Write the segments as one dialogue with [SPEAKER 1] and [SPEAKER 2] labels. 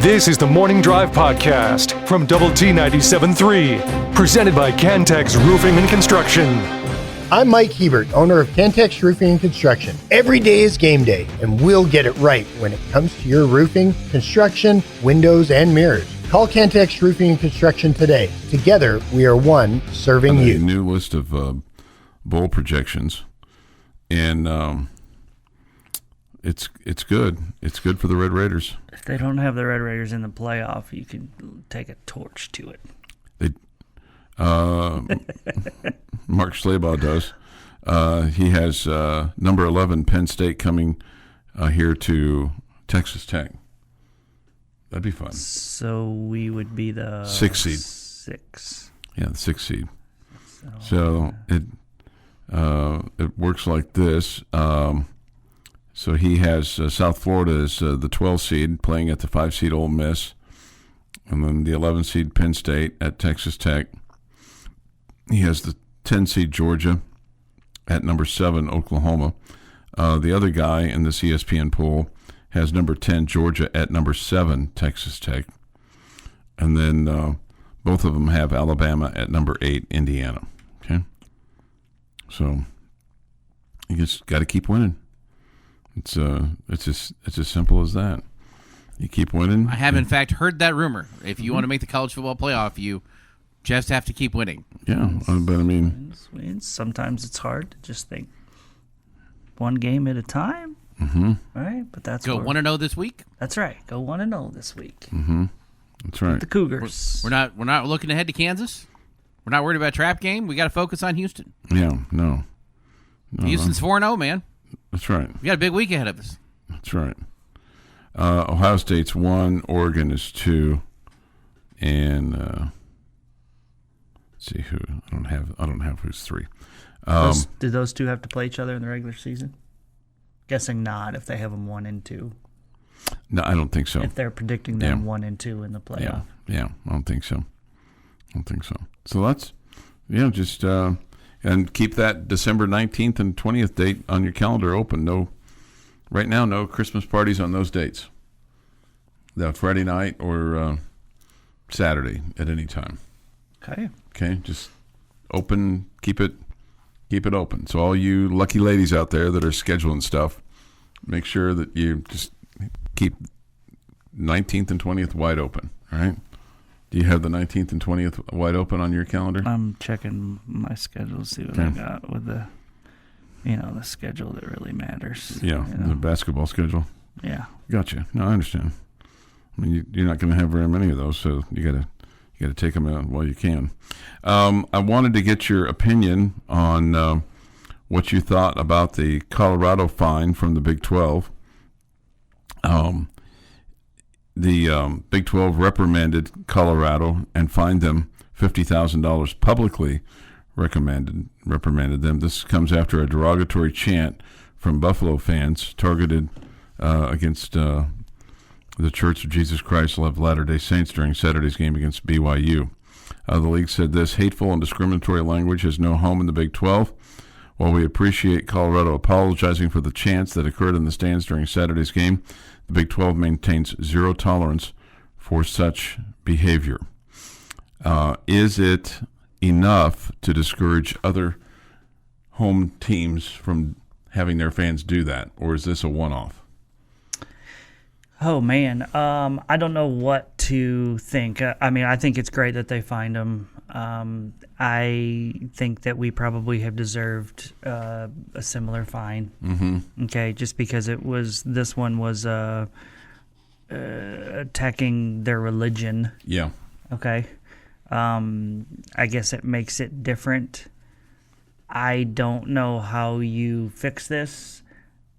[SPEAKER 1] This is the Morning Drive Podcast from Double T 97.3, presented by Cantex Roofing and Construction.
[SPEAKER 2] I'm Mike Hebert, owner of Cantex Roofing and Construction. Every day is game day, and we'll get it right when it comes to your roofing, construction, windows, and mirrors. Call Cantex Roofing and Construction today. Together, we are one serving you.
[SPEAKER 3] A new list of bowl projections, and it's good. It's good for the Red Raiders.
[SPEAKER 4] If they don't have the Red Raiders in the playoff, you can take a torch to it.
[SPEAKER 3] Mark Schlabach does. He has number 11 Penn State coming here to Texas Tech. That'd be fun.
[SPEAKER 4] So we would be the
[SPEAKER 3] 6th seed. Yeah, the 6th seed. So it works like this. So he has South Florida as the 12th seed playing at the 5 seed Ole Miss, and then the 11 seed Penn State at Texas Tech. He has the 10 seed Georgia at number 7 Oklahoma. The other guy in this ESPN poll has number 10 Georgia at number 7 Texas Tech, and then both of them have Alabama at number 8 Indiana. Okay, so you just got to keep winning. It's as simple as that. You keep winning.
[SPEAKER 5] I have in fact heard that rumor. If you want to make the college football playoff, you just have to keep winning.
[SPEAKER 3] Yeah, but I mean,
[SPEAKER 4] wins. Sometimes it's hard to just think one game at a time.
[SPEAKER 3] Mm-hmm.
[SPEAKER 4] Right, but that's
[SPEAKER 5] go 1-0 this week.
[SPEAKER 4] That's right. Go 1-0 this week.
[SPEAKER 3] Mm-hmm. That's right.
[SPEAKER 4] The Cougars.
[SPEAKER 5] We're not looking ahead to Kansas. We're not worried about a trap game. We got to focus on Houston.
[SPEAKER 3] Yeah, no.
[SPEAKER 5] Houston's 4-0, man.
[SPEAKER 3] That's right.
[SPEAKER 5] We got a big week ahead of us.
[SPEAKER 3] That's right. Ohio State's 1, Oregon is 2, and let's see who I don't have who's 3.
[SPEAKER 4] Do those two have to play each other in the regular season? Guessing not. If they have them 1 and 2.
[SPEAKER 3] No, I don't think so.
[SPEAKER 4] If they're predicting them 1 and 2 in the playoff.
[SPEAKER 3] Yeah, I don't think so. So that's just. And keep that December 19th and 20th date on your calendar open. Right now, no Christmas parties on those dates. That Friday night or Saturday at any time. Okay, just open. Keep it open. So all you lucky ladies out there that are scheduling stuff, make sure that you just keep 19th and 20th wide open. All right. Do you have the 19th and 20th wide open on your calendar?
[SPEAKER 4] I'm checking my schedule to see what I got with the schedule that really matters.
[SPEAKER 3] Yeah, the basketball schedule.
[SPEAKER 4] Yeah.
[SPEAKER 3] Gotcha. No, I understand. I mean, you're not going to have very many of those, so you got to take them out while you can. I wanted to get your opinion on what you thought about the Colorado fine from the Big 12. The Big 12 reprimanded Colorado and fined them $50,000 publicly, reprimanded them. This comes after a derogatory chant from Buffalo fans targeted against the Church of Jesus Christ of Latter-day Saints during Saturday's game against BYU. The league said this hateful and discriminatory language has no home in the Big 12. While we appreciate Colorado apologizing for the chants that occurred in the stands during Saturday's game, the Big 12 maintains zero tolerance for such behavior. Is it enough to discourage other home teams from having their fans do that, or is this a one-off?
[SPEAKER 4] Oh, man. I don't know what to think. I mean, I think it's great that they fined him. I think that we probably have deserved a similar fine.
[SPEAKER 3] Mm-hmm.
[SPEAKER 4] Okay, just because this one was attacking their religion.
[SPEAKER 3] Yeah.
[SPEAKER 4] Okay. I guess it makes it different. I don't know how you fix this.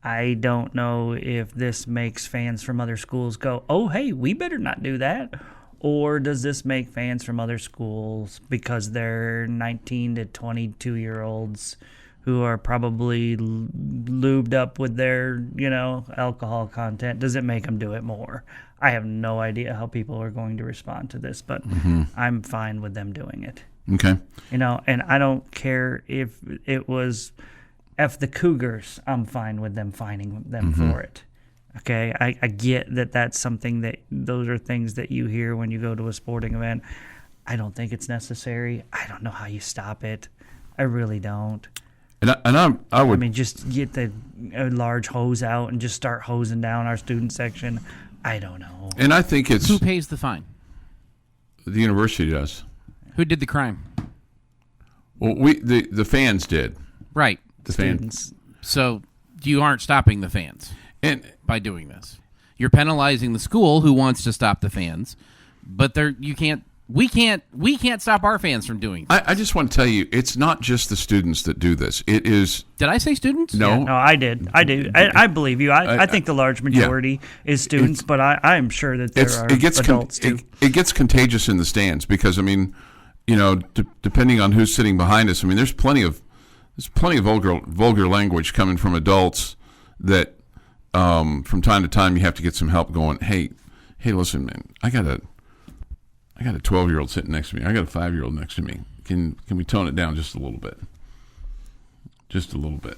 [SPEAKER 4] I don't know if this makes fans from other schools go, oh, hey, we better not do that. Or does this make fans from other schools, because they're 19 to 22-year-olds who are probably lubed up with their, alcohol content, does it make them do it more? I have no idea how people are going to respond to this, but I'm fine with them doing it.
[SPEAKER 3] Okay.
[SPEAKER 4] And I don't care if it was F the Cougars. I'm fine with them fining them for it. Okay, I get that that's something that those are things that you hear when you go to a sporting event. I don't think it's necessary. I don't know how you stop it. I really don't.
[SPEAKER 3] I would.
[SPEAKER 4] I mean, just get a large hose out and just start hosing down our student section. I don't know.
[SPEAKER 3] And I think it's
[SPEAKER 5] Who pays the fine?
[SPEAKER 3] the university does.
[SPEAKER 5] Who did the crime?
[SPEAKER 3] Well, the fans did.
[SPEAKER 5] Right.
[SPEAKER 3] The
[SPEAKER 4] Students.
[SPEAKER 3] fans.
[SPEAKER 5] So you aren't stopping the fans
[SPEAKER 3] And
[SPEAKER 5] by doing this. You're penalizing the school who wants to stop the fans, but we can't stop our fans from doing this.
[SPEAKER 3] I just want to tell you, it's not just the students that do this. It is
[SPEAKER 5] Did I say students?
[SPEAKER 3] no.
[SPEAKER 4] No, I did. I do. I believe you. I think the large majority is students, but I'm sure that there are adults too.
[SPEAKER 3] It gets contagious in the stands because, I mean, you know, depending on who's sitting behind us, I mean, there's plenty of vulgar language coming from adults that from time to time you have to get some help going, hey, listen, man, I got a 12-year-old sitting next to me. I got a 5-year-old next to me. Can we tone it down just a little bit? Just a little bit.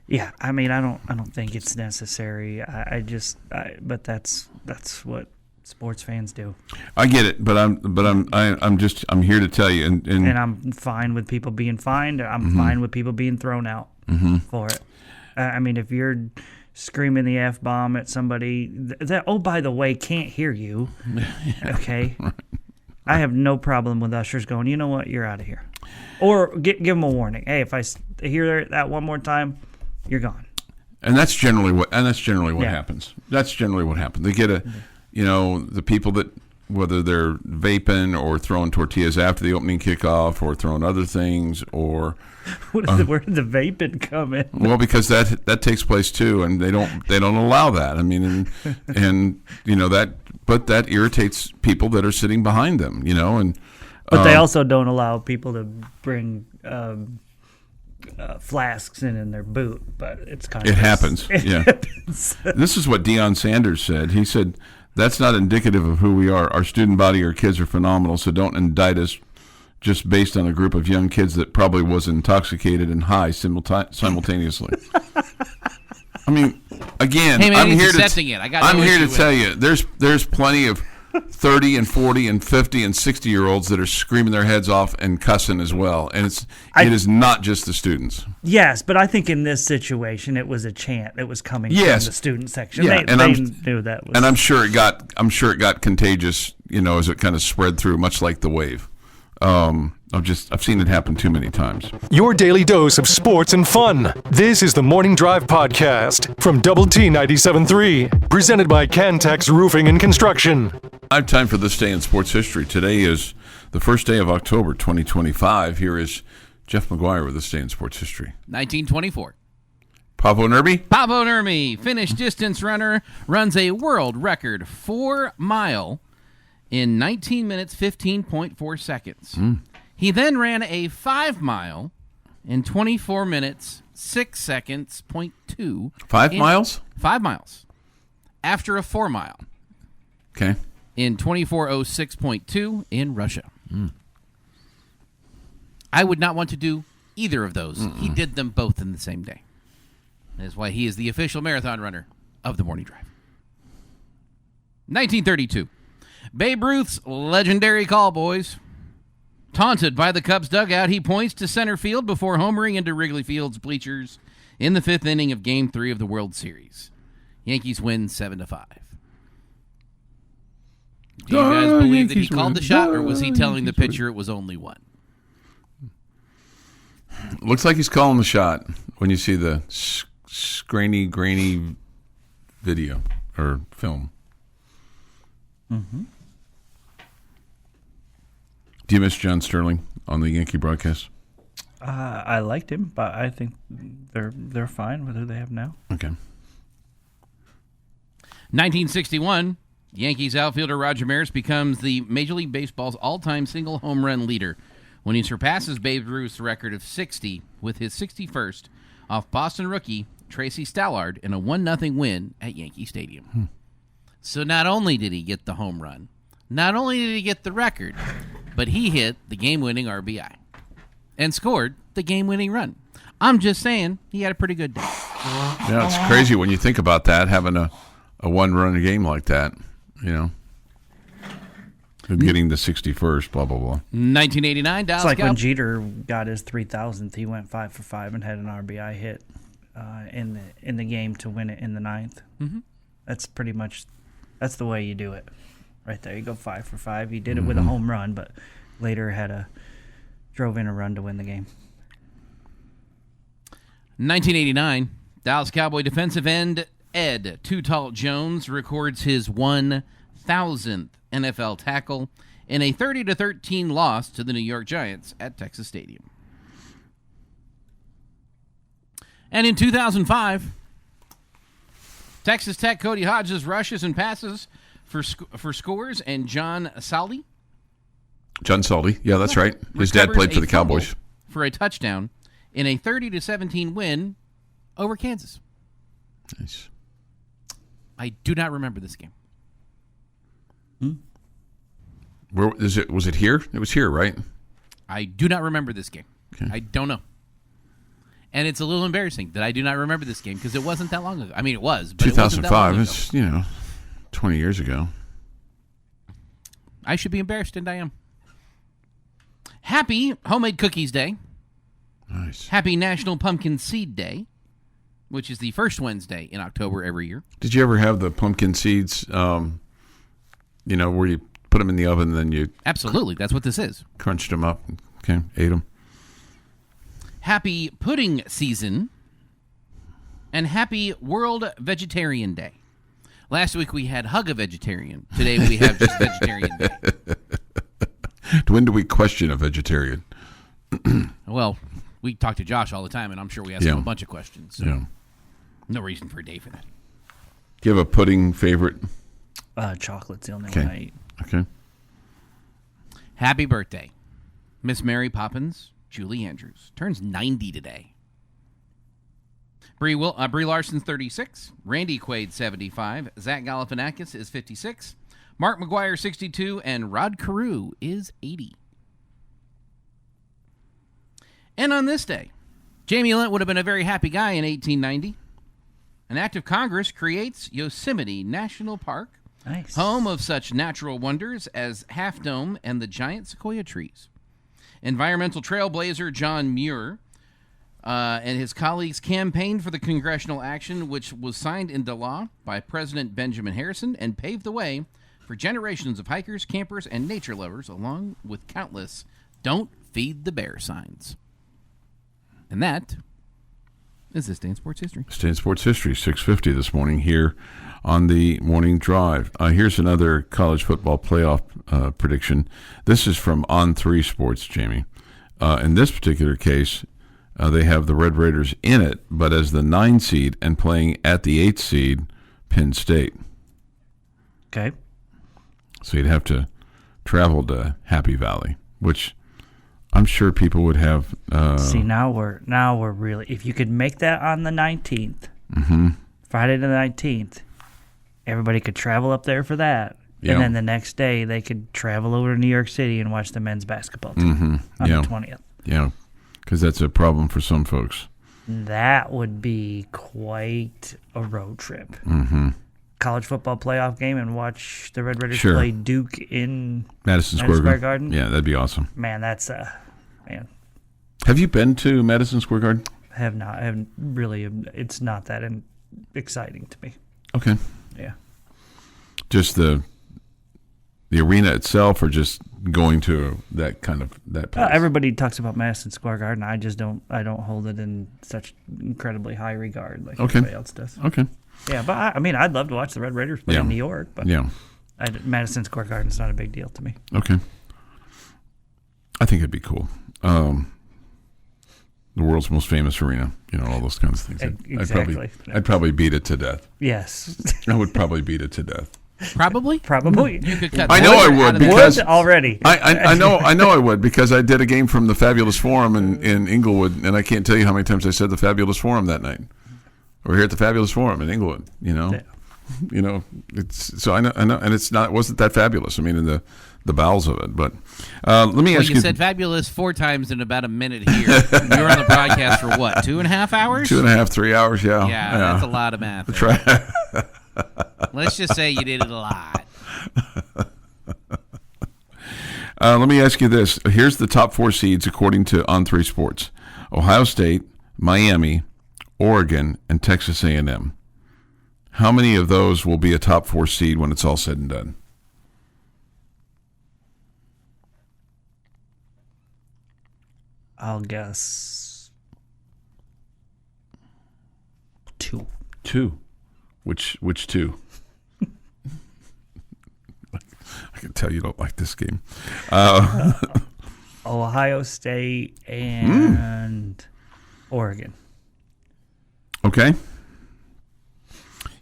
[SPEAKER 4] Yeah, I mean, I don't think it's necessary. But that's what sports fans do.
[SPEAKER 3] I get it, but I'm here to tell you,
[SPEAKER 4] And I'm fine with people being fined. I'm fine with people being thrown out for it. I mean, if you're screaming the F-bomb at somebody that, oh, by the way, can't hear you, okay? Right. I have no problem with ushers going, you know what, you're out of here. Or give them a warning. Hey, if I hear that one more time, you're gone.
[SPEAKER 3] And that's generally what happens. That's generally what happens. They get the people that, whether they're vaping or throwing tortillas after the opening kickoff or throwing other things or
[SPEAKER 4] where did the vaping come in?
[SPEAKER 3] Well, because that takes place too, and they don't allow that. I mean, and you know but that irritates people that are sitting behind them, you know, and
[SPEAKER 4] but they also don't allow people to bring flasks in their boot. But it's kind of
[SPEAKER 3] happens. Yeah,
[SPEAKER 4] happens.
[SPEAKER 3] This is what Deion Sanders said. He said, "That's not indicative of who we are. Our student body, our kids are phenomenal, so don't indict us just based on a group of young kids that probably was intoxicated and high simultaneously." I mean, again,
[SPEAKER 5] hey man,
[SPEAKER 3] I'm here
[SPEAKER 5] to
[SPEAKER 3] tell you, there's plenty of 30 and 40 and 50 and 60-year-olds that are screaming their heads off and cussing as well, and it is not just the students.
[SPEAKER 4] Yes, but I think in this situation, it was a chant that was coming from the student section.
[SPEAKER 3] Yeah,
[SPEAKER 4] they knew that was.
[SPEAKER 3] And I'm sure it got contagious, you know, as it kind of spread through, much like the wave. I've seen it happen too many times.
[SPEAKER 1] Your daily dose of sports and fun. This is the Morning Drive Podcast from Double T 97.3, presented by Cantex Roofing and Construction.
[SPEAKER 3] I have time for this day in sports history. Today is the first day of October 2025. Here is Jeff McGuire with this day in sports history.
[SPEAKER 5] 1924.
[SPEAKER 3] Pavo Nurmi?
[SPEAKER 5] Pavo Nurmi, Finnish distance runner, runs a world record 4-mile in 19 minutes, 15.4 seconds. He then ran a 5-mile in 24 minutes, 6 seconds, 0.2.
[SPEAKER 3] 5 miles?
[SPEAKER 5] 5 miles. After a 4-mile.
[SPEAKER 3] Okay.
[SPEAKER 5] In 24:06.2 in Russia. I would not want to do either of those. He did them both in the same day. That is why he is the official marathon runner of the Morning Drive. 1932. Babe Ruth's legendary call, boys. Taunted by the Cubs dugout, he points to center field before homering into Wrigley Field's bleachers in the 5th inning of Game 3 of the World Series. Yankees win 7-5. Do you guys believe that he called the shot, or was he telling the pitcher it was only one?
[SPEAKER 3] Looks like he's calling the shot when you see the grainy video or film.
[SPEAKER 4] Mm-hmm.
[SPEAKER 3] Do you miss John Sterling on the Yankee broadcast?
[SPEAKER 4] I liked him, but I think they're fine with who they have now.
[SPEAKER 3] Okay.
[SPEAKER 5] 1961, Yankees outfielder Roger Maris becomes the Major League Baseball's all-time single home run leader when he surpasses Babe Ruth's record of 60 with his 61st off Boston rookie Tracy Stallard in a 1-0 win at Yankee Stadium. So not only did he get the home run, not only did he get the record, but he hit the game-winning RBI and scored the game-winning run. I'm just saying he had a pretty good day.
[SPEAKER 3] Yeah, it's crazy when you think about that, having a one-run game like that, getting the 61st, blah, blah, blah.
[SPEAKER 5] 1989, Dallas
[SPEAKER 4] It's like when
[SPEAKER 5] Cowboys.
[SPEAKER 4] Jeter got his 3,000th, he went 5 for 5 and had an RBI hit in the game to win it in the 9th. Mm-hmm. That's the way you do it, right there. You go 5 for 5. He did it with a home run, but later drove in a run to win the game.
[SPEAKER 5] 1989, Dallas Cowboy defensive end Ed Too Tall Jones records his 1,000th NFL tackle in a 30-13 loss to the New York Giants at Texas Stadium. And in 2005, Texas Tech Cody Hodges rushes and passes for scores, and John Saldi.
[SPEAKER 3] John Saldi, yeah, that's right. His dad played for the Cowboys.
[SPEAKER 5] For a touchdown in a 30-17 win over Kansas.
[SPEAKER 3] Nice.
[SPEAKER 5] I do not remember this game.
[SPEAKER 3] Where is it? Was it here? It was here, right?
[SPEAKER 5] I do not remember this game.
[SPEAKER 3] Okay.
[SPEAKER 5] I don't know. And it's a little embarrassing that I do not remember this game because it wasn't that long ago. I mean, it was, but
[SPEAKER 3] 2005.
[SPEAKER 5] It wasn't that long ago.
[SPEAKER 3] It's 20 years ago.
[SPEAKER 5] I should be embarrassed, and I am. Happy Homemade Cookies Day.
[SPEAKER 3] Nice.
[SPEAKER 5] Happy National Pumpkin Seed Day, which is the first Wednesday in October every year.
[SPEAKER 3] Did you ever have the pumpkin seeds, where you put them in the oven and then you...
[SPEAKER 5] Absolutely. That's what this is.
[SPEAKER 3] Crunched them up. Okay, ate them.
[SPEAKER 5] Happy Pudding Season. And Happy World Vegetarian Day. Last week we had Hug a Vegetarian. Today we have just Vegetarian Day.
[SPEAKER 3] When do we question a vegetarian?
[SPEAKER 5] Well, we talk to Josh all the time, and I'm sure we ask him a bunch of questions. So
[SPEAKER 3] Yeah.
[SPEAKER 5] no reason for a day for that.
[SPEAKER 3] Do you have a pudding favorite?
[SPEAKER 4] Chocolate's the only one I eat.
[SPEAKER 3] Okay.
[SPEAKER 5] Happy birthday, Miss Mary Poppins, Julie Andrews. Turns 90 today. Brie Larson's 36. Randy Quaid, 75. Zach Galifianakis is 56. Mark McGuire, 62. And Rod Carew is 80. And on this day, Jamie Lent would have been a very happy guy in 1890. An act of Congress creates Yosemite National Park,
[SPEAKER 4] Nice.
[SPEAKER 5] home of such natural wonders as Half Dome and the giant sequoia trees. Environmental trailblazer John Muir and his colleagues campaigned for the congressional action, which was signed into law by President Benjamin Harrison and paved the way for generations of hikers, campers, and nature lovers, along with countless "Don't Feed the Bear" signs. And that is this day in sports history.
[SPEAKER 3] Stay in sports history, 6:50 this morning here on the morning drive. Here's another college football playoff prediction. This is from On3 Sports, Jamie. In this particular case, they have the Red Raiders in it, but as the 9 seed and playing at the 8 seed, Penn State.
[SPEAKER 4] Okay.
[SPEAKER 3] So you'd have to travel to Happy Valley, which I'm sure people would have.
[SPEAKER 4] See, now we're really. If you could make that on the 19th, Friday the 19th, everybody could travel up there for that,
[SPEAKER 3] Yeah.
[SPEAKER 4] and then the next day they could travel over to New York City and watch the men's basketball team on
[SPEAKER 3] Yeah.
[SPEAKER 4] the 20th.
[SPEAKER 3] Yeah, because that's a problem for some folks.
[SPEAKER 4] That would be quite a road trip. College football playoff game and watch the Red Raiders
[SPEAKER 3] Sure.
[SPEAKER 4] play Duke in
[SPEAKER 3] Madison Square
[SPEAKER 4] Garden.
[SPEAKER 3] Yeah, that'd be awesome.
[SPEAKER 4] Man, that's man.
[SPEAKER 3] Have you been to Madison Square Garden?
[SPEAKER 4] I haven't really. It's not that exciting to me.
[SPEAKER 3] Okay.
[SPEAKER 4] Yeah.
[SPEAKER 3] Just the arena itself, or just going to that place?
[SPEAKER 4] Everybody talks about Madison Square Garden. I just don't. I don't hold it in such incredibly high regard like everybody else does.
[SPEAKER 3] Okay.
[SPEAKER 4] Yeah, but I'd love to watch the Red Raiders play in New York. But
[SPEAKER 3] Yeah.
[SPEAKER 4] Madison Square Garden's not a big deal to me.
[SPEAKER 3] Okay. I think it'd be cool. The world's most famous arena, all those kinds of things.
[SPEAKER 4] Exactly.
[SPEAKER 3] I'd probably beat it to death.
[SPEAKER 4] Yes.
[SPEAKER 3] I would probably beat it to death.
[SPEAKER 5] Probably?
[SPEAKER 4] Probably.
[SPEAKER 5] You could cut
[SPEAKER 3] I
[SPEAKER 5] that
[SPEAKER 3] know I
[SPEAKER 5] out
[SPEAKER 3] would
[SPEAKER 5] of the-
[SPEAKER 3] because
[SPEAKER 4] Would already.
[SPEAKER 3] I know I would, because I did a game from the Fabulous Forum in Inglewood, and I can't tell you how many times I said the Fabulous Forum that night. We're here at the Fabulous Forum in Inglewood,
[SPEAKER 4] Yeah.
[SPEAKER 3] It's so I know, and it wasn't that fabulous. I mean, in the bowels of it. But let me ask you.
[SPEAKER 5] You said fabulous 4 times in about a minute here. You were on the broadcast for what, 2.5 hours?
[SPEAKER 3] 2.5, 3 hours. Yeah,
[SPEAKER 5] that's a lot of math.
[SPEAKER 3] That's right.
[SPEAKER 5] Let's just say you did it a lot.
[SPEAKER 3] Let me ask you this. Here's the top 4 seeds according to On3 Sports: Ohio State, Miami, Oregon, and Texas A&M. How many of those will be a top 4 seed when it's all said and done?
[SPEAKER 4] I'll guess 2.
[SPEAKER 3] 2. Which 2? I can tell you don't like this game.
[SPEAKER 4] Ohio State and Oregon.
[SPEAKER 3] Okay.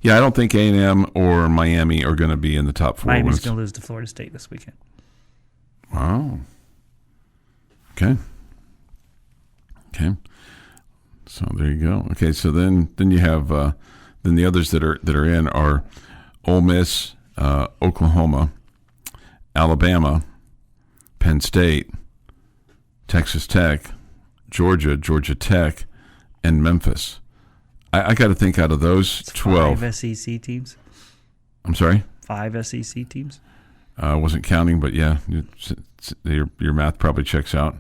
[SPEAKER 3] Yeah, I don't think A&M or Miami are going to be in the top 4.
[SPEAKER 4] Miami's going to lose to Florida State this weekend.
[SPEAKER 3] Wow. Okay. So there you go. Okay, so then you have then the others that are in are Ole Miss, Oklahoma, Alabama, Penn State, Texas Tech, Georgia Tech, and Memphis. I got to think out of those 12.
[SPEAKER 4] 5 SEC teams.
[SPEAKER 3] I'm sorry?
[SPEAKER 4] 5 SEC teams.
[SPEAKER 3] I wasn't counting, but yeah, your math probably checks out.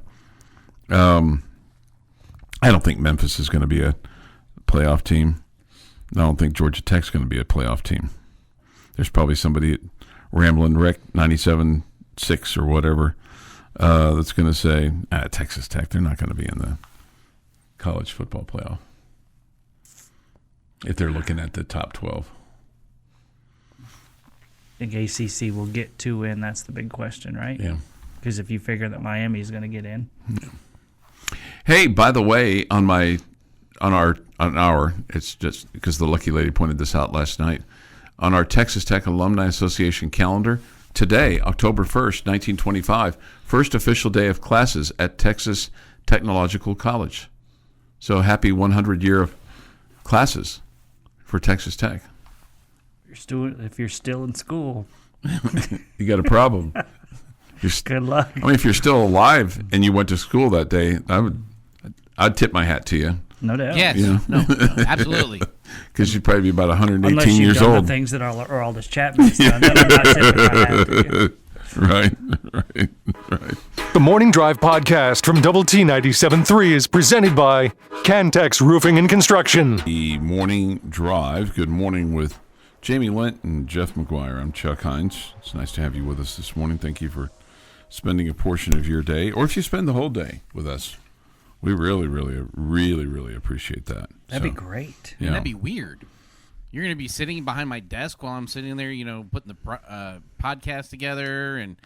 [SPEAKER 3] I don't think Memphis is going to be a playoff team. I don't think Georgia Tech's going to be a playoff team. There's probably somebody at Ramblin' Rick 97.6 or whatever that's going to say, Texas Tech, they're not going to be in the college football playoff if they're looking at the top 12.
[SPEAKER 4] I think ACC will get 2 in. That's the big question, right?
[SPEAKER 3] Yeah.
[SPEAKER 4] Because if you figure that Miami is going to get in.
[SPEAKER 3] Yeah. Hey, by the way, on our it's just because the lucky lady pointed this out last night, on our Texas Tech Alumni Association calendar, today, October 1st, 1925, first official day of classes at Texas Technological College. So happy 100 year of classes for Texas Tech.
[SPEAKER 4] If you're still in school,
[SPEAKER 3] you got a problem.
[SPEAKER 4] Good luck.
[SPEAKER 3] I mean, if you're still alive and you went to school that day, I'd tip my hat to you.
[SPEAKER 4] No doubt.
[SPEAKER 5] Yes.
[SPEAKER 3] No,
[SPEAKER 5] absolutely.
[SPEAKER 3] Because you'd probably be about 118
[SPEAKER 4] Unless you've
[SPEAKER 3] years
[SPEAKER 4] done
[SPEAKER 3] old.
[SPEAKER 4] The things that are all this Chapman's done, then I'm not tipping my hat to you.
[SPEAKER 3] Right.
[SPEAKER 1] The Morning Drive podcast from Double T 97.3 is presented by Cantex Roofing and Construction.
[SPEAKER 3] The Morning Drive. Good morning with Jamie Lent and Jeff McGuire. I'm Chuck Heinz. It's nice to have you with us this morning. Thank you for spending a portion of your day, or if you spend the whole day with us. We really, really, really, really appreciate that.
[SPEAKER 4] That'd be great.
[SPEAKER 3] Yeah.
[SPEAKER 5] That'd be weird. You're going to be sitting behind my desk while I'm sitting there, putting the podcast together and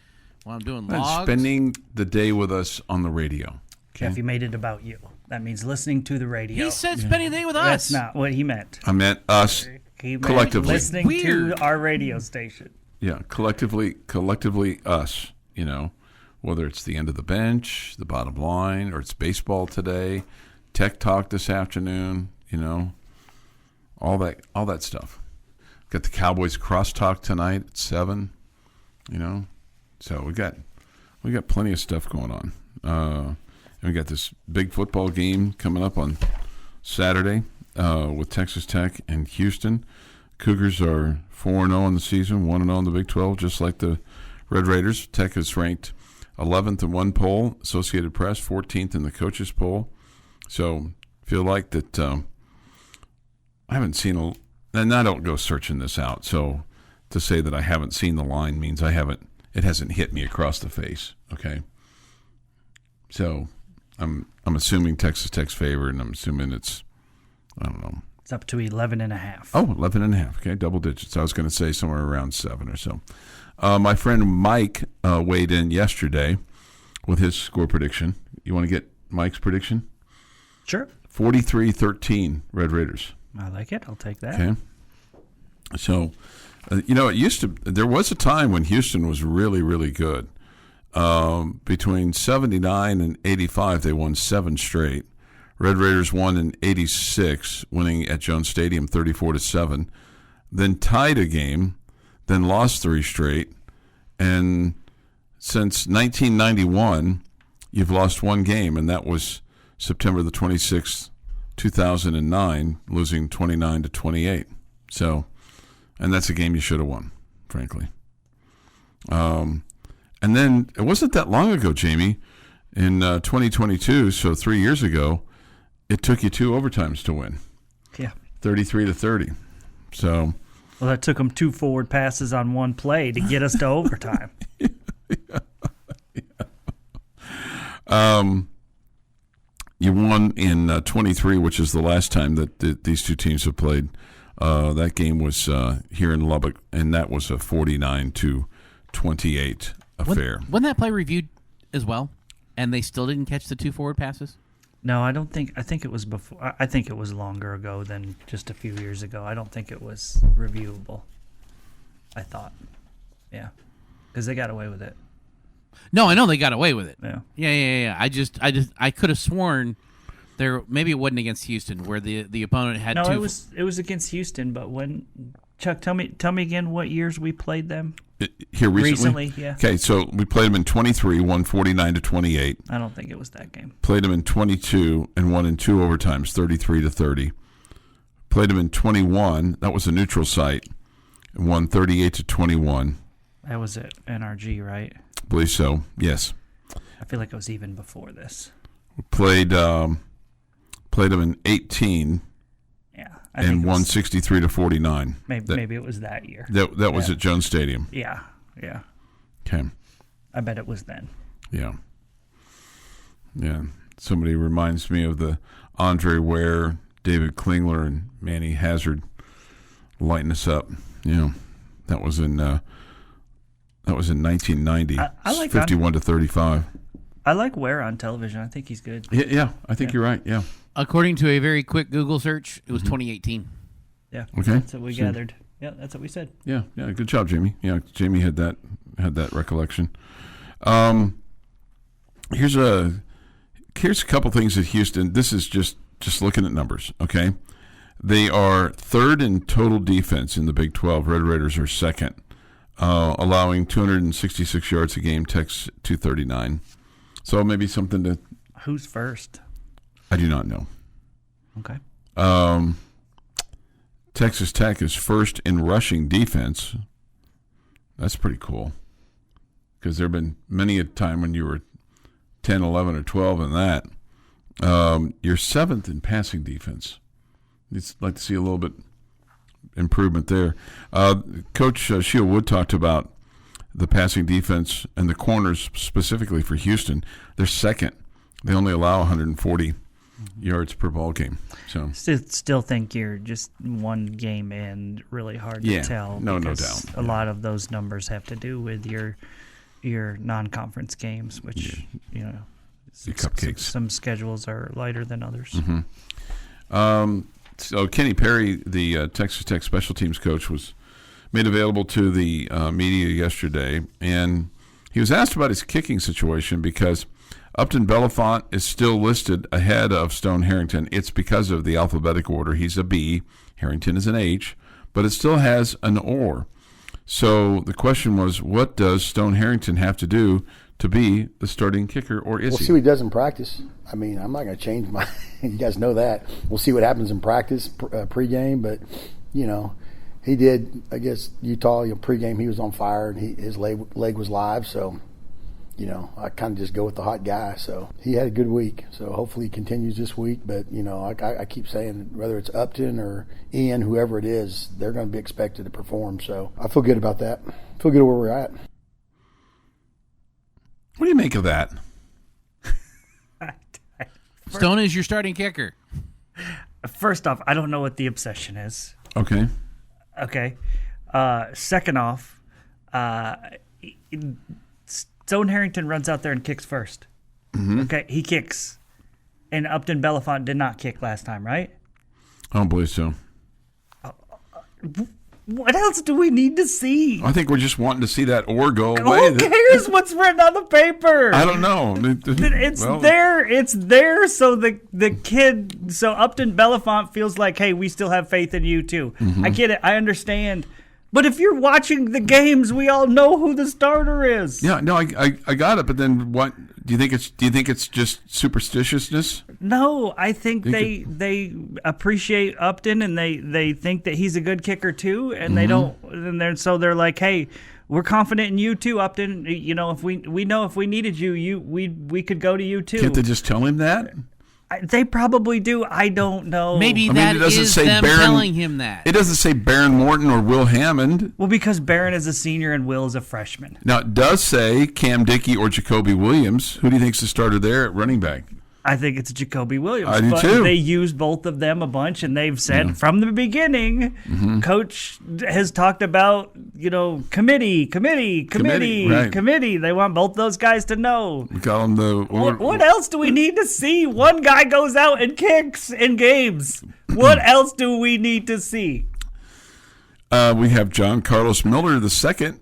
[SPEAKER 5] while I'm doing logs.
[SPEAKER 3] And spending the day with us on the radio. Okay?
[SPEAKER 4] Jeff, he made it about you. That means listening to the radio.
[SPEAKER 5] He said spending the day with us.
[SPEAKER 4] That's not what he meant.
[SPEAKER 3] I meant us
[SPEAKER 4] He meant
[SPEAKER 3] collectively.
[SPEAKER 4] listening
[SPEAKER 5] Weird.
[SPEAKER 4] to our radio station.
[SPEAKER 3] Yeah, collectively us, whether it's the end of the bench, the bottom line, or it's baseball today, tech talk this afternoon, all that stuff. Got the Cowboys crosstalk tonight at 7, So we got plenty of stuff going on. And we got this big football game coming up on Saturday with Texas Tech and Houston. Cougars are 4-0 in the season, 1-0 in the Big 12, just like the Red Raiders. Tech is ranked 11th in one poll, Associated Press, 14th in the coaches poll. So feel like that I haven't seen and I don't go searching this out. So to say that I haven't seen the line means it hasn't hit me across the face. Okay. So I'm assuming Texas Tech's favored, and I'm assuming it's, I don't know.
[SPEAKER 4] It's up to 11.5.
[SPEAKER 3] Oh, 11.5. Okay, double digits. I was going to say somewhere around 7 or so. My friend Mike weighed in yesterday with his score prediction. You want to get Mike's prediction?
[SPEAKER 4] Sure.
[SPEAKER 3] 43-13 Red Raiders.
[SPEAKER 4] I like it. I'll take that.
[SPEAKER 3] Okay. So, there was a time when Houston was really, really good. Between 79 and 85, they won 7 straight. Red Raiders won in 86, winning at Jones Stadium 34-7. then tied a game, then lost 3 straight, and since 1991, you've lost 1 game, and that was September the 26th, 2009, losing 29-28. So, and that's a game you should have won, frankly. And then it wasn't that long ago, Jamie, in 2022, so 3 years ago, it took you 2 overtimes to win.
[SPEAKER 4] Yeah.
[SPEAKER 3] 33-30. So,
[SPEAKER 4] well, that took them 2 forward passes on 1 play to get us to overtime.
[SPEAKER 3] You won in 23, which is the last time that these 2 teams have played. That game was here in Lubbock, and that was a 49-28 affair.
[SPEAKER 5] Wasn't that play reviewed as well? And they still didn't catch the 2 forward passes?
[SPEAKER 4] No, I don't think. I think it was before. I think it was longer ago than just a few years ago. I don't think it was reviewable. I thought, yeah, because they got away with it.
[SPEAKER 5] No, I know they got away with it.
[SPEAKER 4] Yeah.
[SPEAKER 5] Yeah. I could have sworn there. Maybe it wasn't against Houston where the opponent had
[SPEAKER 4] no,
[SPEAKER 5] 2.
[SPEAKER 4] it was against Houston. But when Chuck, tell me again what years we played them.
[SPEAKER 3] Here recently?
[SPEAKER 4] Recently, yeah.
[SPEAKER 3] Okay, so we played them in 23, won 49-28.
[SPEAKER 4] I don't think it was that game.
[SPEAKER 3] Played them in 22 and won in 2 overtimes, 33-30. Played them in 21. That was a neutral site. And won 38-21.
[SPEAKER 4] That was at NRG, right?
[SPEAKER 3] I believe so. Yes.
[SPEAKER 4] I feel like it was even before this.
[SPEAKER 3] Played them in 18.
[SPEAKER 4] Yeah.
[SPEAKER 3] And won 63-49.
[SPEAKER 4] Maybe it was that year.
[SPEAKER 3] That was at Jones Stadium.
[SPEAKER 4] Yeah.
[SPEAKER 3] Okay.
[SPEAKER 4] I bet it was then.
[SPEAKER 3] Yeah. Somebody reminds me of the Andre Ware, David Klingler, and Manny Hazard lighting us up. That was in 1990.
[SPEAKER 4] I like
[SPEAKER 3] 51-35.
[SPEAKER 4] I like Ware on television. I think he's good.
[SPEAKER 3] Yeah. I think you're right. Yeah.
[SPEAKER 5] According to a very quick Google search, it was 2018.
[SPEAKER 4] Yeah.
[SPEAKER 3] Okay.
[SPEAKER 4] That's what we gathered. Yeah, that's what we said.
[SPEAKER 3] Yeah. Good job, Jamie. Yeah, Jamie had that recollection. Here's a couple things at Houston. This is just looking at numbers. Okay, they are 3rd in total defense in the Big 12. Red Raiders are 2nd, allowing 266 yards a game. Tech's 239. So maybe something to.
[SPEAKER 4] Who's first?
[SPEAKER 3] I do not know.
[SPEAKER 4] Okay.
[SPEAKER 3] Texas Tech is 1st in rushing defense. That's pretty cool. Because there have been many a time when you were 10, 11, or 12 in that. You're 7th in passing defense. I'd like to see a little bit improvement there. Coach Sheil Wood talked about the passing defense and the corners specifically for Houston. They're 2nd. They only allow 140 yards per ball game. So
[SPEAKER 4] still think you're just 1 game in, really hard to tell.
[SPEAKER 3] No doubt.
[SPEAKER 4] A lot of those numbers have to do with your non-conference games, which
[SPEAKER 3] your cupcakes.
[SPEAKER 4] Some schedules are lighter than others.
[SPEAKER 3] Mm-hmm. So Kenny Perry, the Texas Tech special teams coach, was made available to the media yesterday, and he was asked about his kicking situation because Upton Belafont is still listed ahead of Stone Harrington. It's because of the alphabetic order. He's a B, Harrington is an H, but it still has an OR. So the question was, what does Stone Harrington have to do to be the starting kicker, or is he?
[SPEAKER 2] We'll see what he does in practice. I mean, I'm not going to change my – you guys know that. We'll see what happens in practice, pregame, but, he did, I guess, Utah, pregame he was on fire and his leg was live, so – I kind of just go with the hot guy. So he had a good week. So hopefully he continues this week. But, I keep saying whether it's Upton or Ian, whoever it is, they're going to be expected to perform. So I feel good about that. I feel good where we're at.
[SPEAKER 3] What do you make of that?
[SPEAKER 5] Stone is your starting kicker.
[SPEAKER 4] First off, I don't know what the obsession is.
[SPEAKER 3] Okay.
[SPEAKER 4] Second off, Stone Harrington runs out there and kicks first.
[SPEAKER 3] Mm-hmm.
[SPEAKER 4] Okay, he kicks. And Upton Belafont did not kick last time, right?
[SPEAKER 3] I don't believe so.
[SPEAKER 4] What else do we need to see?
[SPEAKER 3] I think we're just wanting to see that or go away.
[SPEAKER 4] Who cares what's written on the paper?
[SPEAKER 3] I don't know.
[SPEAKER 4] It's there. It's there so the kid, so Upton Belafonte feels like, hey, we still have faith in you too.
[SPEAKER 3] Mm-hmm.
[SPEAKER 4] I get it. I understand. But if you're watching the games, we all know who the starter is.
[SPEAKER 3] Yeah, no, I got it. But then what? Do you think it's just superstitiousness?
[SPEAKER 4] No, I think they appreciate Upton and they think that he's a good kicker too, and they don't. And they're like, hey, we're confident in you too, Upton. You know, if we know if we needed you, we could go to you too.
[SPEAKER 3] Can't they just tell him that?
[SPEAKER 4] They probably do. I don't know.
[SPEAKER 5] Maybe
[SPEAKER 3] it
[SPEAKER 5] that
[SPEAKER 3] doesn't
[SPEAKER 5] is
[SPEAKER 3] say
[SPEAKER 5] them telling him that.
[SPEAKER 3] It doesn't say Baron Morton or Will Hammond.
[SPEAKER 4] Well, because Barron is a senior and Will is a freshman.
[SPEAKER 3] Now, it does say Cam Dickey or Jacoby Williams. Who do you think's the starter there at running back?
[SPEAKER 4] I think it's Jacoby Williams.
[SPEAKER 3] I do
[SPEAKER 4] but
[SPEAKER 3] too.
[SPEAKER 4] They used both of them a bunch, and they've said from the beginning, Coach has talked about, committee.
[SPEAKER 3] Right.
[SPEAKER 4] They want both those guys to know.
[SPEAKER 3] We call them the...
[SPEAKER 4] What else do we need to see? One guy goes out and kicks in games. What else do we need to see?
[SPEAKER 3] We have John Carlos Miller II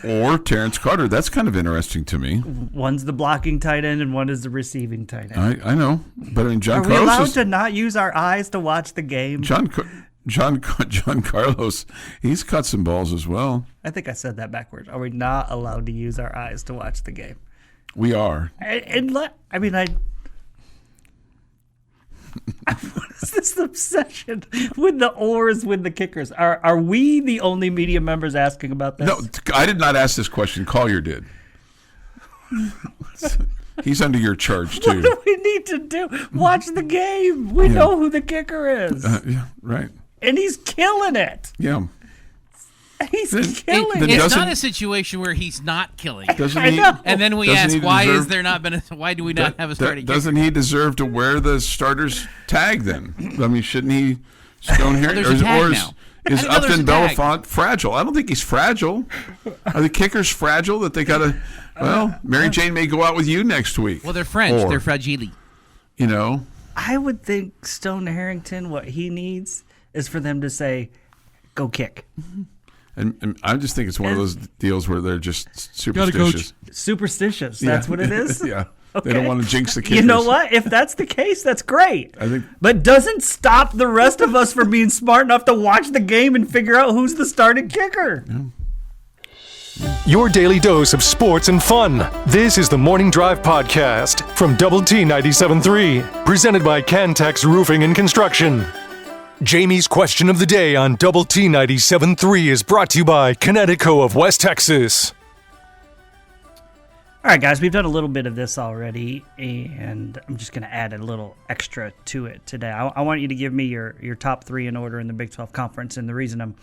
[SPEAKER 3] or Terrence Carter. That's kind of interesting to me.
[SPEAKER 4] One's the blocking tight end and one is the receiving tight end.
[SPEAKER 3] I know, but I mean, John
[SPEAKER 4] Are
[SPEAKER 3] Carlos
[SPEAKER 4] we allowed to not use our eyes to watch the game?
[SPEAKER 3] John Carlos, he's cut some balls as well.
[SPEAKER 4] I think I said that backwards. Are we not allowed to use our eyes to watch the game?
[SPEAKER 3] We are.
[SPEAKER 4] What is this obsession with the oars with the kickers? Are we the only media members asking about this?
[SPEAKER 3] No, I did not ask this question. Collier did. He's under your charge, too.
[SPEAKER 4] What do we need to do? Watch the game. We know who the kicker is.
[SPEAKER 3] Yeah, right.
[SPEAKER 4] And he's killing it.
[SPEAKER 3] Yeah.
[SPEAKER 4] He's killing it.
[SPEAKER 5] It's not a situation where he's not killing.
[SPEAKER 3] Doesn't
[SPEAKER 4] I
[SPEAKER 3] he?
[SPEAKER 4] know.
[SPEAKER 5] And then we
[SPEAKER 3] Doesn't
[SPEAKER 5] ask,
[SPEAKER 3] he
[SPEAKER 5] why do we not have a starting kicker?
[SPEAKER 3] Doesn't he deserve to wear the starter's tag then? I mean, shouldn't he stone here?
[SPEAKER 5] Well, there's a tag
[SPEAKER 3] or
[SPEAKER 5] now.
[SPEAKER 3] is
[SPEAKER 5] I didn't know there's
[SPEAKER 3] Upton
[SPEAKER 5] a tag.
[SPEAKER 3] Belafonte fragile? I don't think he's fragile. Are the kickers fragile that they got to... Well, Mary Jane may go out with you next week.
[SPEAKER 5] Well, they're French.
[SPEAKER 3] Or,
[SPEAKER 5] They're fragile.
[SPEAKER 4] I would think Stone Harrington, what he needs is for them to say, go kick.
[SPEAKER 3] And I just think it's one of those deals where they're just superstitious.
[SPEAKER 4] Superstitious. That's what it is?
[SPEAKER 3] Yeah.
[SPEAKER 4] Okay.
[SPEAKER 3] They don't want to jinx the kickers.
[SPEAKER 4] You know what? If that's the case, that's great.
[SPEAKER 3] I think,
[SPEAKER 4] but doesn't stop the rest of us from being smart enough to watch the game and figure out who's the starting kicker.
[SPEAKER 1] Your daily dose of sports and fun. This is the Morning Drive Podcast from Double T 97.3, presented by Cantex Roofing and Construction. Jamie's question of the day on Double T 97.3 is brought to you by Connecticut of West Texas.
[SPEAKER 4] All right, guys, we've done a little bit of this already, and I'm just going to add a little extra to it today. I want you to give me your top three in order in the Big 12 Conference, and the reason I'm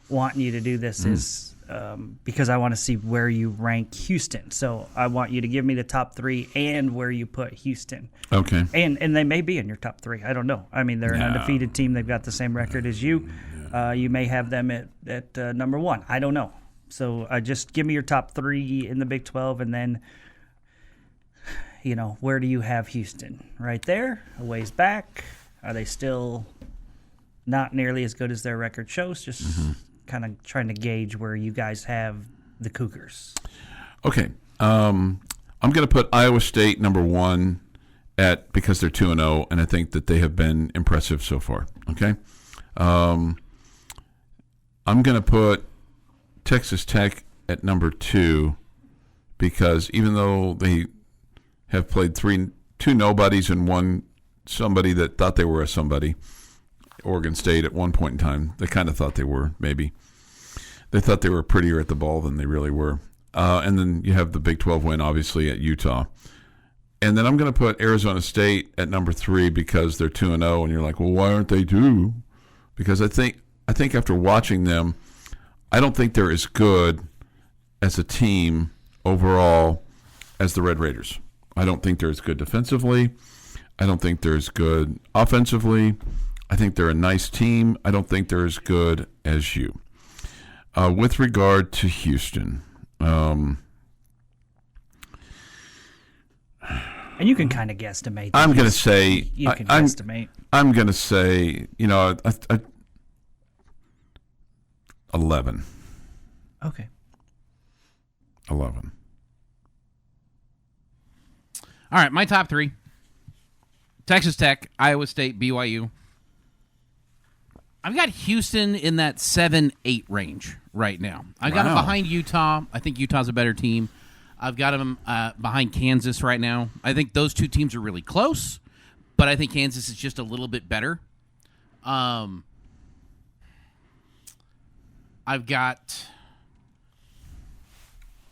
[SPEAKER 4] wanting you to do this is because I want to see where you rank Houston. So I want you to give me the top three and where you put Houston.
[SPEAKER 3] okay.
[SPEAKER 4] And they may be in your top three. I don't know. I mean, they're an undefeated team. They've got the same record as you. You may have them at number one. I don't know. So just give me your top three in the Big 12, and then, where do you have Houston? Right there? A ways back? Are they still not nearly as good as their record shows? Just kind of trying to gauge where you guys have the Cougars.
[SPEAKER 3] Okay. I'm going to put Iowa State number one because they're 2-0, and I think that they have been impressive so far. Okay. I'm going to put Texas Tech at number two because even though they have played two nobodies and one somebody that thought they were a somebody, Oregon State at one point in time, they kind of thought they were, maybe. They thought they were prettier at the ball than they really were. And then you have the Big 12 win, obviously, at Utah. And then I'm going to put Arizona State at number three because they're 2-0, and you're like, well, why aren't they two? Because I think after watching them, I don't think they're as good as a team overall as the Red Raiders. I don't think they're as good defensively. I don't think they're as good offensively. I think they're a nice team. I don't think they're as good as you. With regard to Houston,
[SPEAKER 4] and you can kind of guesstimate.
[SPEAKER 3] I'm going to say
[SPEAKER 4] you can guesstimate.
[SPEAKER 3] I'm going to say, 11.
[SPEAKER 4] Okay.
[SPEAKER 3] 11.
[SPEAKER 5] All right, my top three. Texas Tech, Iowa State, BYU. I've got Houston in that 7-8 range right now. I've got them behind Utah. I think Utah's a better team. I've got them behind Kansas right now. I think those two teams are really close, but I think Kansas is just a little bit better. I've got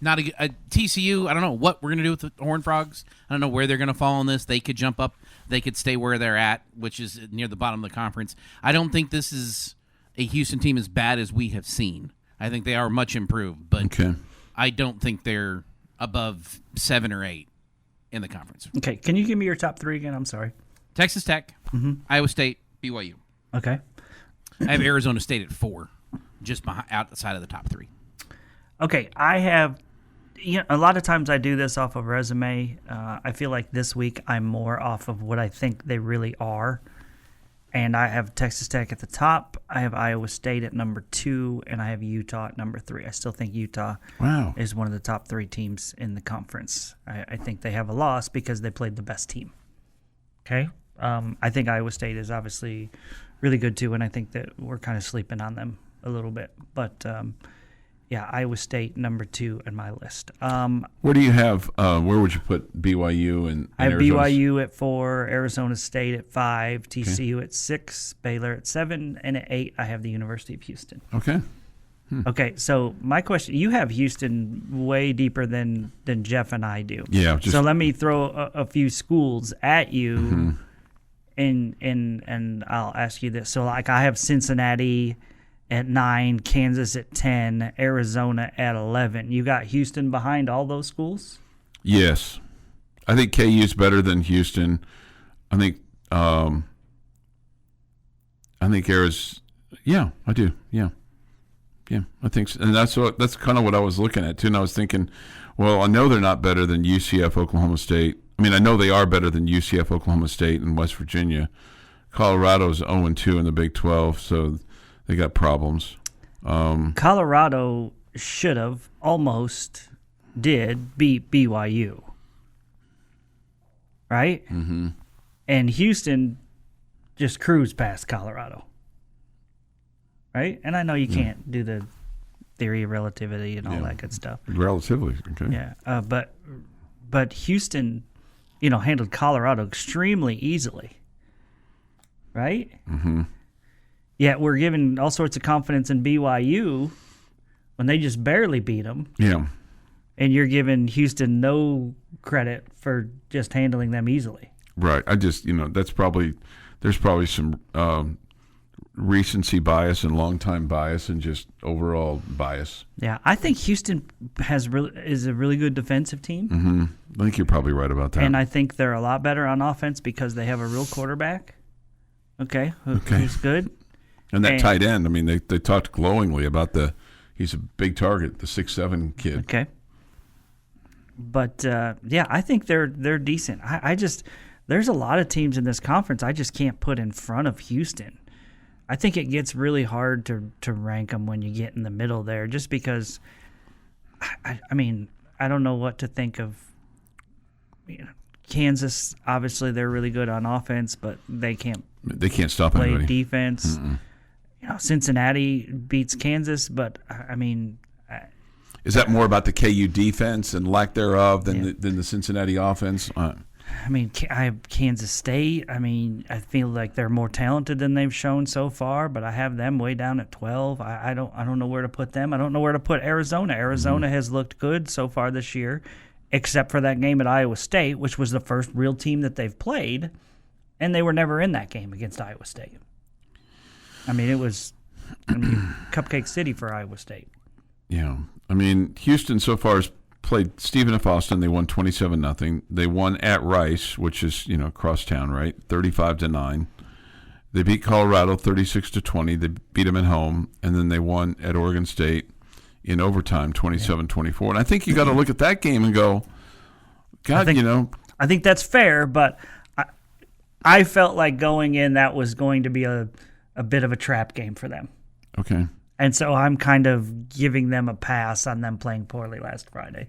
[SPEAKER 5] not a TCU. I don't know what we're going to do with the Horned Frogs. I don't know where they're going to fall in this. They could jump up. They could stay where they're at, which is near the bottom of the conference. I don't think this is a Houston team as bad as we have seen. I think they are much improved, but I don't think they're above 7 or 8 in the conference.
[SPEAKER 4] Okay, can you give me your top three again? I'm sorry.
[SPEAKER 5] Texas Tech, Iowa State, BYU.
[SPEAKER 4] Okay.
[SPEAKER 5] I have Arizona State at 4, just outside of the top 3.
[SPEAKER 4] Okay, I have. A lot of times I do this off of resume. I feel like this week I'm more off of what I think they really are. And I have Texas Tech at the top. I have Iowa State at number 2, and I have Utah at number 3. I still think Utah is one of the top 3 teams in the conference. I think they have a loss because they played the best team. Okay? I think Iowa State is obviously really good too, and I think that we're kind of sleeping on them a little bit. But yeah, Iowa State number 2 in my list.
[SPEAKER 3] Where do you have? Where would you put BYU and
[SPEAKER 4] I have
[SPEAKER 3] Arizona?
[SPEAKER 4] BYU at 4, Arizona State at 5, TCU at 6, Baylor at 7, and at 8 I have the University of Houston.
[SPEAKER 3] Okay.
[SPEAKER 4] Okay, so my question: you have Houston way deeper than Jeff and I do.
[SPEAKER 3] Yeah.
[SPEAKER 4] So let me throw a few schools at you, and I'll ask you this. So like I have Cincinnati at 9, Kansas at 10, Arizona at 11. You got Houston behind all those schools?
[SPEAKER 3] Yes. I think KU's better than Houston. I think Arizona. Yeah, I do. Yeah, I think so. And that's kind of what I was looking at too. And I was thinking, well, I know they're not better than UCF, Oklahoma State. I mean, I know they are better than UCF, Oklahoma State, and West Virginia. Colorado's 0-2 in the Big 12, so they got problems.
[SPEAKER 4] Colorado should have almost did beat BYU, right? Mm-hmm. And Houston just cruised past Colorado, right? And I know you can't do the theory of relativity and all that good stuff.
[SPEAKER 3] Relatively, okay.
[SPEAKER 4] Yeah, but Houston, handled Colorado extremely easily, right? Mm-hmm. Yet we're giving all sorts of confidence in BYU when they just barely beat them.
[SPEAKER 3] Yeah.
[SPEAKER 4] And you're giving Houston no credit for just handling them easily.
[SPEAKER 3] Right. I just, there's probably some recency bias and long-time bias and just overall bias.
[SPEAKER 4] Yeah, I think Houston is a really good defensive team.
[SPEAKER 3] Mm-hmm. I think you're probably right about that.
[SPEAKER 4] And I think they're a lot better on offense because they have a real quarterback. Okay. Who's good.
[SPEAKER 3] And that tight end, I mean, they talked glowingly about he's a big target, the 6'7" kid.
[SPEAKER 4] Okay. But, yeah, I think they're decent. I just – there's a lot of teams in this conference I just can't put in front of Houston. I think it gets really hard to rank them when you get in the middle there just because, I mean, I don't know what to think of. Kansas, obviously, they're really good on offense, but they can't
[SPEAKER 3] stop
[SPEAKER 4] play
[SPEAKER 3] anybody.
[SPEAKER 4] Defense. Mm-mm. Cincinnati beats Kansas, but I mean,
[SPEAKER 3] is that more about the KU defense and lack thereof than the Cincinnati offense?
[SPEAKER 4] I mean, I have Kansas State. I mean, I feel like they're more talented than they've shown so far, but I have them way down at 12. I don't know where to put them. I don't know where to put Arizona. Arizona has looked good so far this year, except for that game at Iowa State, which was the first real team that they've played, and they were never in that game against Iowa State. I mean, it was Cupcake City for Iowa State.
[SPEAKER 3] Yeah. I mean, Houston so far has played Stephen F. Austin. They won 27-0. They won at Rice, which is, crosstown, right? 35-9. They beat Colorado 36-20. They beat them at home. And then they won at Oregon State in overtime 27-24. And I think you got to look at that game and go, God,
[SPEAKER 4] I think that's fair, but I felt like going in that was going to be a bit of a trap game for them.
[SPEAKER 3] Okay.
[SPEAKER 4] And so I'm kind of giving them a pass on them playing poorly last Friday.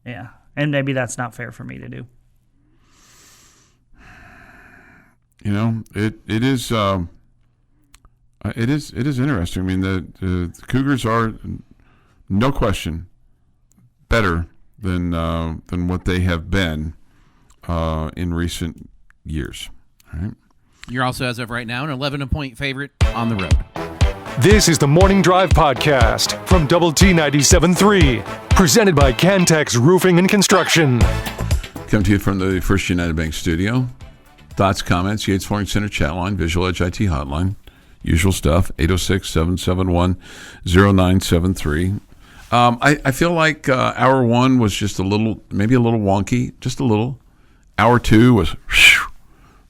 [SPEAKER 4] Yeah. And maybe that's not fair for me to do.
[SPEAKER 3] You know, it is interesting. I mean, the Cougars are, no question, better than what they have been in recent years. All right.
[SPEAKER 5] You're also, as of right now, an 11-point favorite on the road.
[SPEAKER 1] This is the Morning Drive Podcast from Double T 97.3, presented by Cantex Roofing and Construction.
[SPEAKER 3] Come to you from the First United Bank studio. Thoughts, comments, Yates Flooring Center chat line, Visual Edge IT hotline. Usual stuff, 806-771-0973. I feel like hour one was just maybe a little wonky, just a little. Hour two was,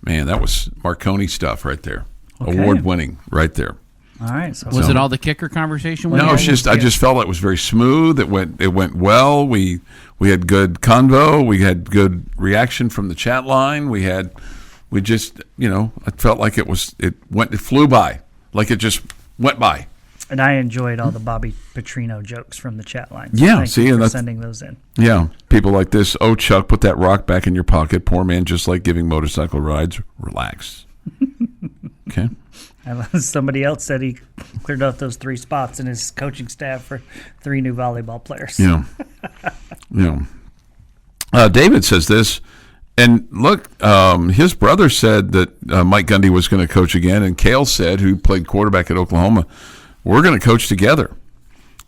[SPEAKER 3] man, that was Marconi stuff right there. Okay. Award-winning right there.
[SPEAKER 4] All right. So
[SPEAKER 5] was it all the kicker conversation?
[SPEAKER 3] No, it's just I just felt it was very smooth. It went well. We had good convo. We had good reaction from the chat line. I felt like it flew by, like it just went by.
[SPEAKER 4] And I enjoyed all the Bobby Petrino jokes from the chat line.
[SPEAKER 3] Yeah,
[SPEAKER 4] Thank you for sending those in. Yeah,
[SPEAKER 3] people like this. Oh, Chuck, put that rock back in your pocket. Poor man, just like giving motorcycle rides. Relax. Okay.
[SPEAKER 4] Somebody else said he cleared out those 3 spots in his coaching staff for 3 new volleyball players.
[SPEAKER 3] Yeah. Yeah. David says this, and look, his brother said that Mike Gundy was going to coach again, and Cale said, who played quarterback at Oklahoma, we're going to coach together.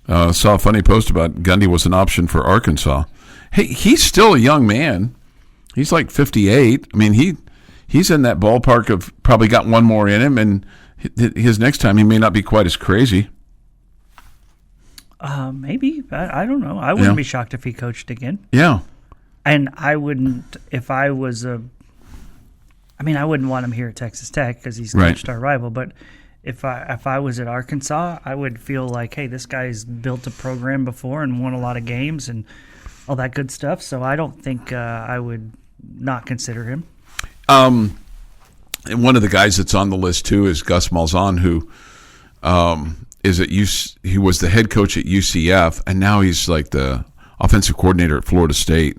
[SPEAKER 3] Saw a funny post about Gundy was an option for Arkansas. Hey, he's still a young man. He's like 58. I mean, he's in that ballpark of probably got one more in him, and his next time he may not be quite as crazy.
[SPEAKER 4] Maybe. I don't know. I wouldn't be shocked if he coached again.
[SPEAKER 3] Yeah.
[SPEAKER 4] And I wouldn't, if I was I wouldn't want him here at Texas Tech because he's coached our rival, but if I was at Arkansas, I would feel like, hey, this guy's built a program before and won a lot of games and all that good stuff, so I don't think I would not consider him.
[SPEAKER 3] And one of the guys that's on the list too is Gus Malzahn, who he was the head coach at UCF, and now he's like the offensive coordinator at Florida State.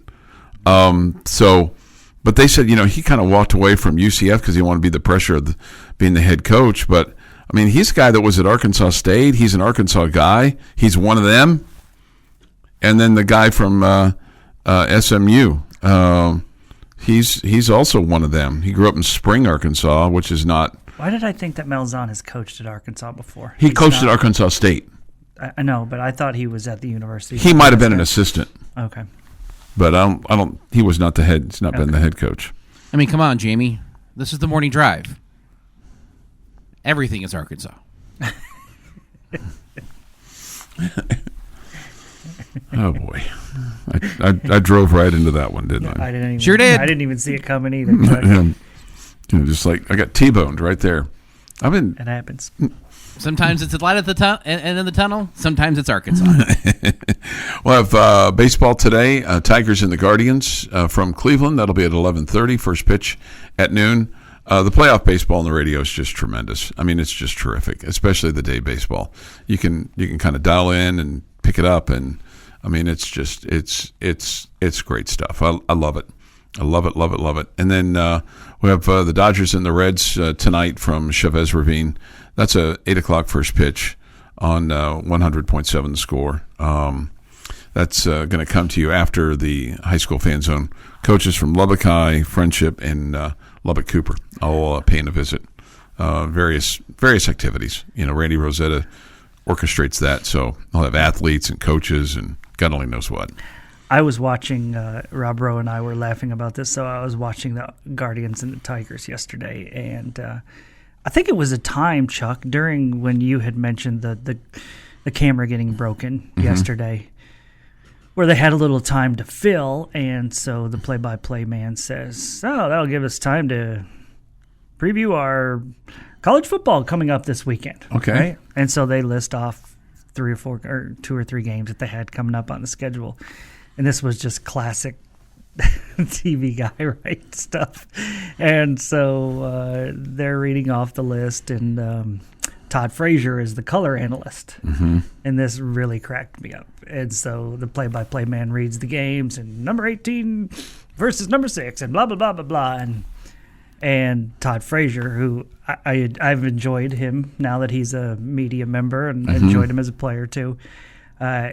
[SPEAKER 3] But they said, he kind of walked away from UCF because he wanted to be the pressure of being the head coach. But I mean, he's a guy that was at Arkansas State. He's an Arkansas guy. He's one of them. And then the guy from SMU. He's also one of them. He grew up in Spring, Arkansas, which is not.
[SPEAKER 4] Why did I think that Malzahn has coached at Arkansas before?
[SPEAKER 3] He's coached at Arkansas State.
[SPEAKER 4] I know, but I thought he was at the university.
[SPEAKER 3] He might have been an assistant.
[SPEAKER 4] Okay.
[SPEAKER 3] But I don't. He was not the head. He's not been the head coach.
[SPEAKER 5] I mean, come on, Jamie. This is the morning drive. Everything is Arkansas.
[SPEAKER 3] Oh boy, I drove right into that one, didn't I?
[SPEAKER 5] Sure did.
[SPEAKER 4] I didn't even see it coming either.
[SPEAKER 3] Just like I got T-boned right there.
[SPEAKER 4] It happens.
[SPEAKER 5] Sometimes it's the light at the end of the tunnel. Sometimes it's Arkansas.
[SPEAKER 3] We'll have baseball today. Tigers and the Guardians from Cleveland. That'll be at 11:30. First pitch at noon. The playoff baseball on the radio is just tremendous. I mean, it's just terrific, especially the day baseball. You can kind of dial in and pick it up, and I mean, it's just it's great stuff. I love it. I love it, love it, love it. And then we have the Dodgers and the Reds tonight from Chavez Ravine. That's a 8 o'clock first pitch on 100.7 The Score. That's going to come to you after the High School Fan Zone. Coaches from Lubbock High, Friendship, and Lubbock Cooper all paying a visit. Various activities. Randy Rosetta orchestrates that, so I'll have athletes and coaches and God only knows what.
[SPEAKER 4] I was watching, Rob Rowe and I were laughing about this, so I was watching the Guardians and the Tigers yesterday, and I think it was a time, Chuck, during when you had mentioned the camera getting broken yesterday, where they had a little time to fill, and so the play-by-play man says, that'll give us time to preview our college football coming up this weekend.
[SPEAKER 3] Okay.
[SPEAKER 4] Right? And so they list off 2 or 3 games that they had coming up on the schedule. And this was just classic TV guy, right, stuff. And so they're reading off the list, and Todd Frazier is the color analyst.
[SPEAKER 3] Mm-hmm.
[SPEAKER 4] And this really cracked me up. And so the play-by-play man reads the games and number 18 versus number 6 and blah, blah, blah, blah, blah. And Todd Frazier, who I've enjoyed him now that he's a media member, and I enjoyed him as a player too.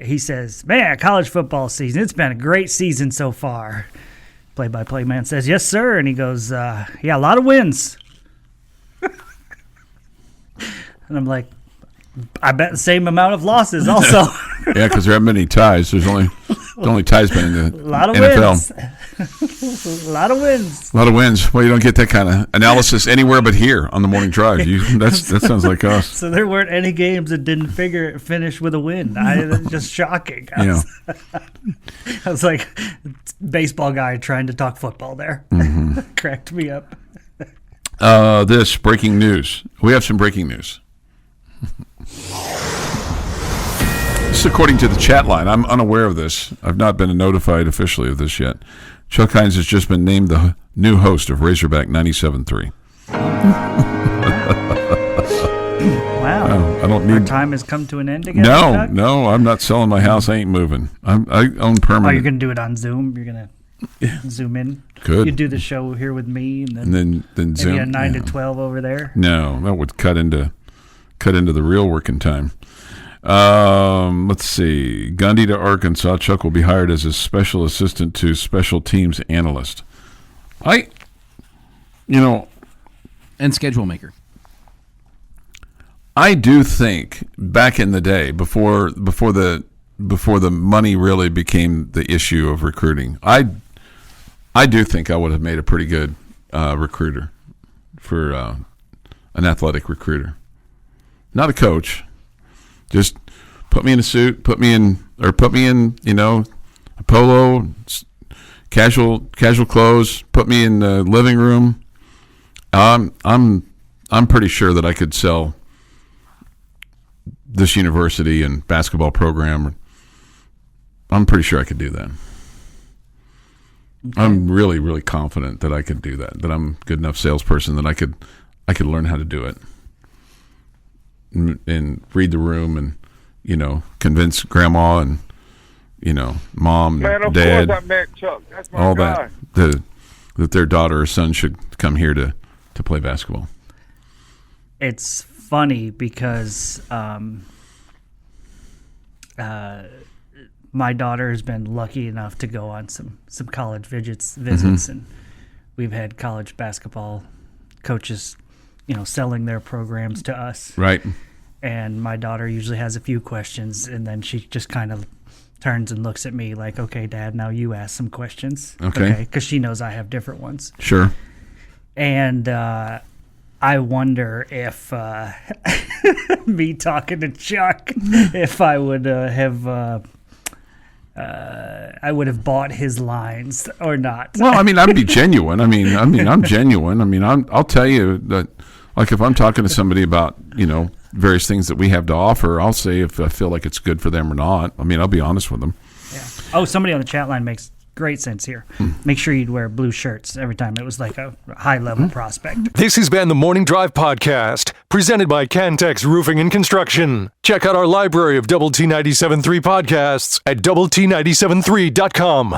[SPEAKER 4] He says, man, college football season, it's been a great season so far. Play-by-play man says, yes, sir. And he goes, yeah, a lot of wins. And I'm like, I bet the same amount of losses also.
[SPEAKER 3] Yeah, because there aren't many ties. There's only ties been in the
[SPEAKER 4] A lot of
[SPEAKER 3] NFL.
[SPEAKER 4] wins. A lot of wins.
[SPEAKER 3] A lot of wins. Well, you don't get that kind of analysis anywhere but here on the morning drive. That sounds like us.
[SPEAKER 4] So there weren't any games that didn't finish with a win. Just shocking. I was like, baseball guy trying to talk football there. Cracked me up.
[SPEAKER 3] This breaking news. We have some breaking news. This is according to the chat line. I'm unaware of this. I've not been notified officially of this yet. Chuck Heinz has just been named the new host of Razorback 97.3.
[SPEAKER 4] Wow.
[SPEAKER 3] I don't need.
[SPEAKER 4] Our time has come to an end again.
[SPEAKER 3] No, I'm not selling my house. I ain't moving. I own permanent.
[SPEAKER 4] Oh, you're going to do it on Zoom? You're going to zoom in?
[SPEAKER 3] Could.
[SPEAKER 4] You do the show here with me and
[SPEAKER 3] then
[SPEAKER 4] maybe
[SPEAKER 3] Zoom.
[SPEAKER 4] a 9 to 12 over there?
[SPEAKER 3] No, that would cut into the real working time. Let's see. Gundy to Arkansas. Chuck will be hired as a special assistant to special teams analyst.
[SPEAKER 5] And schedule maker.
[SPEAKER 3] I do think back in the day, before the money really became the issue of recruiting, I do think I would have made a pretty good recruiter for an athletic recruiter. Not a coach. Just put me in a suit, put me in, a polo, casual clothes, put me in the living room. I'm pretty sure that I could sell this university and basketball program. I'm pretty sure I could do that. Okay. I'm really, really confident that I could do that. That I'm a good enough salesperson that I could learn how to do it. And read the room and, convince grandma and, mom,
[SPEAKER 6] Man, of
[SPEAKER 3] dad,
[SPEAKER 6] course I met Chuck. That's my
[SPEAKER 3] all
[SPEAKER 6] guy.
[SPEAKER 3] that their daughter or son should come here to play basketball.
[SPEAKER 4] It's funny because my daughter has been lucky enough to go on some college visits, and we've had college basketball coaches selling their programs to us.
[SPEAKER 3] Right.
[SPEAKER 4] And my daughter usually has a few questions, and then she just kind of turns and looks at me like, okay, Dad, now you ask some questions.
[SPEAKER 3] Okay.
[SPEAKER 4] Because she knows I have different ones.
[SPEAKER 3] Sure.
[SPEAKER 4] And I wonder if me talking to Chuck, if I would I would have bought his lines or not.
[SPEAKER 3] Well, I'd be genuine. I'm genuine. I'll tell you that, like, if I'm talking to somebody about, various things that we have to offer, I'll say if I feel like it's good for them or not. I'll be honest with them.
[SPEAKER 4] Yeah. Oh, somebody on the chat line makes great sense here. Make sure you'd wear blue shirts every time it was like a high-level prospect.
[SPEAKER 1] This has been the Morning Drive Podcast, presented by Cantex Roofing and Construction. Check out our library of Double T 97.3 podcasts at doublet97.3.com.